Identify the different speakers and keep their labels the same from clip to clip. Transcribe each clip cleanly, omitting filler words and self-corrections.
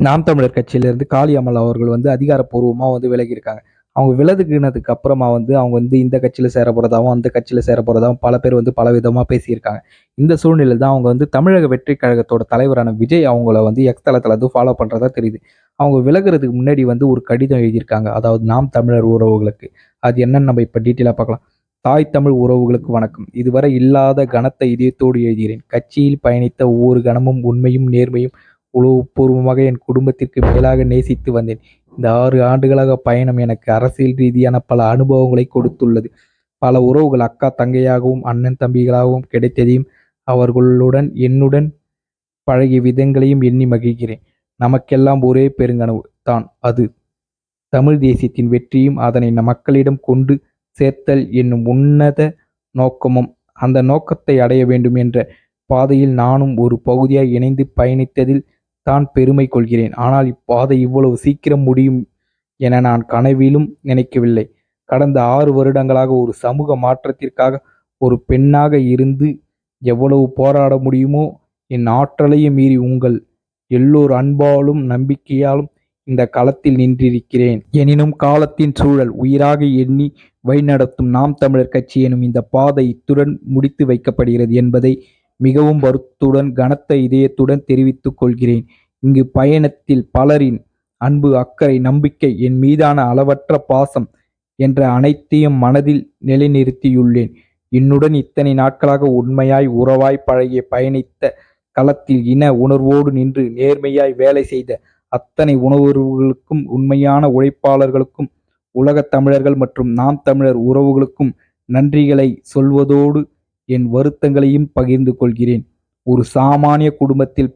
Speaker 1: நாம் தமிழர் கட்சியிலிருந்து காளியம்மாள் அவர்கள் அதிகாரப்பூர்வமா விலகியிருக்காங்க. அவங்க விலகுனதுக்கு அப்புறமா அவங்க இந்த கட்சியில சேர போறதாவும், அந்த கட்சியில சேர போறதாவும் பல பேர் பலவிதமா பேசியிருக்காங்க. இந்த சூழ்நிலையில தான் அவங்க தமிழக வெற்றிக் கழகத்தோட தலைவரான விஜய் அவங்கள எக்ஸ் தளத்துல ஃபாலோ பண்றதா தெரியுது. அவங்க விலகுறதுக்கு முன்னாடி ஒரு கடிதம் எழுதியிருக்காங்க. அதாவது நாம் தமிழர் உறவுகளுக்கு. அது என்னன்னு நம்ம இப்ப டீட்டெயிலா பார்க்கலாம். தாய் தமிழ் உறவுகளுக்கு வணக்கம். இதுவரை இல்லாத கனத்த இதயத்தோடு எழுதுகிறேன். கட்சியில் பயணித்த ஒவ்வொரு கணமும் உண்மையும் நேர்மையும் உளவுப்பூர்வமாக என் குடும்பத்திற்கு மேலாக நேசித்து வந்தேன். இந்த 6 ஆண்டுகளாக பயணம் எனக்கு அரசியல் ரீதியான பல அனுபவங்களை கொடுத்துள்ளது. பல உறவுகள் அக்கா தங்கையாகவும் அண்ணன் தம்பிகளாகவும் கிடைத்ததையும் அவர்களுடன் என்னுடன் பழகிய விதங்களையும் எண்ணி மகிழ்கிறேன். நமக்கெல்லாம் ஒரே பெருங்கனவு தான், அது தமிழ் தேசியத்தின் வெற்றியும் அதனை மக்களிடம் கொண்டு சேர்த்தல் என்னும் உன்னத நோக்கமும். அந்த நோக்கத்தை அடைய வேண்டும் என்ற பாதையில் நானும் ஒரு பகுதியாய் இணைந்து பயணித்ததில் தான் பெருமை கொள்கிறேன். ஆனால் இப்பாதை இவ்வளவு சீக்கிரம் முடியும் என நான் கனவிலும் நினைக்கவில்லை. கடந்த 6 வருடங்களாக ஒரு சமூக மாற்றத்திற்காக ஒரு பெண்ணாக இருந்து எவ்வளவு போராட முடியுமோ என் ஆற்றலையும் மீறி உங்கள் எல்லோர் அன்பாலும் நம்பிக்கையாலும் இந்த களத்தில் நின்றிருக்கிறேன். எனினும் காலத்தின் சூழல் உயிராக எண்ணி வழிநடத்தும் நாம் தமிழர் கட்சி எனும் இந்த பாதை இத்துடன் முடித்து வைக்கப்படுகிறது என்பதை மிகவும் வருத்தத்துடன் கனத்த இதயத்துடன் தெரிவித்துக் கொள்கிறேன். இங்கு பயணத்தில் பலரின் அன்பு, அக்கறை, நம்பிக்கை, என் மீதான அளவற்ற பாசம் என்ற அனைத்தையும் மனதில் நிலைநிறுத்தியுள்ளேன். என்னுடன் இத்தனை நாட்களாக உண்மையாய் உறவாய் பழகிய பயணித்த களத்தில் இன உணர்வோடு நின்று நேர்மையாய் வேலை செய்த அத்தனை உணர்வுகளுக்கும் உண்மையான உழைப்பாளர்களுக்கும் உலகத் தமிழர்கள் மற்றும் நாம் தமிழர் உறவுகளுக்கும் நன்றிகளை சொல்வதோடு என் வருத்தங்களையும் பகிர்ந்து கொள்கிறேன். ஒரு சாமானிய குடும்பத்தில்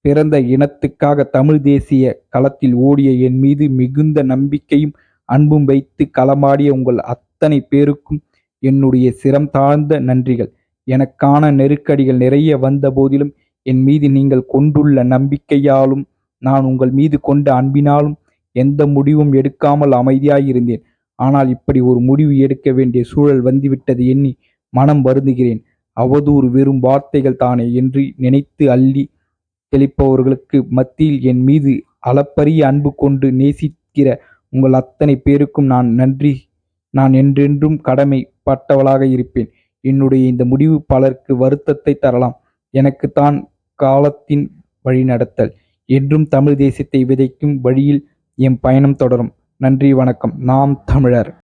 Speaker 1: பிறந்த இனத்துக்காக தமிழ் தேசிய களத்தில் ஓடிய என் மீது மிகுந்த நம்பிக்கையும் அன்பும் வைத்து களமாடிய உங்கள் அத்தனை பேருக்கும் என்னுடைய சிரம் தாழ்ந்த நன்றிகள். எனக்கான நெருக்கடிகள் நிறைய வந்த போதிலும் என் மீது நீங்கள் கொண்டுள்ள நம்பிக்கையாலும் நான் உங்கள் மீது கொண்ட அன்பினாலும் எந்த முடிவும் எடுக்காமல் அமைதியாயிருந்தேன். ஆனால் இப்படி ஒரு முடிவு எடுக்க வேண்டிய சூழல் வந்துவிட்டது எண்ணி மனம் வருந்துகிறேன். அவதூறு வெறும் வார்த்தைகள் தானே என்று நினைத்து அள்ளி தெளிப்பவர்களுக்கு மத்தியில் என் மீது அளப்பரிய அன்பு கொண்டு நேசிக்கிற உங்கள் அத்தனை பேருக்கும் நான் என்றென்றும் கடமை பட்டவளாக இருப்பேன். என்னுடைய இந்த முடிவு பலருக்கு வருத்தத்தை தரலாம். எனக்குத்தான் காலத்தின் வழிநடத்தல். என்றும் தமிழ் தேசியத்தை விதைக்கும் வழியில் என் பயணம் தொடரும். நன்றி, வணக்கம். நாம் தமிழர்.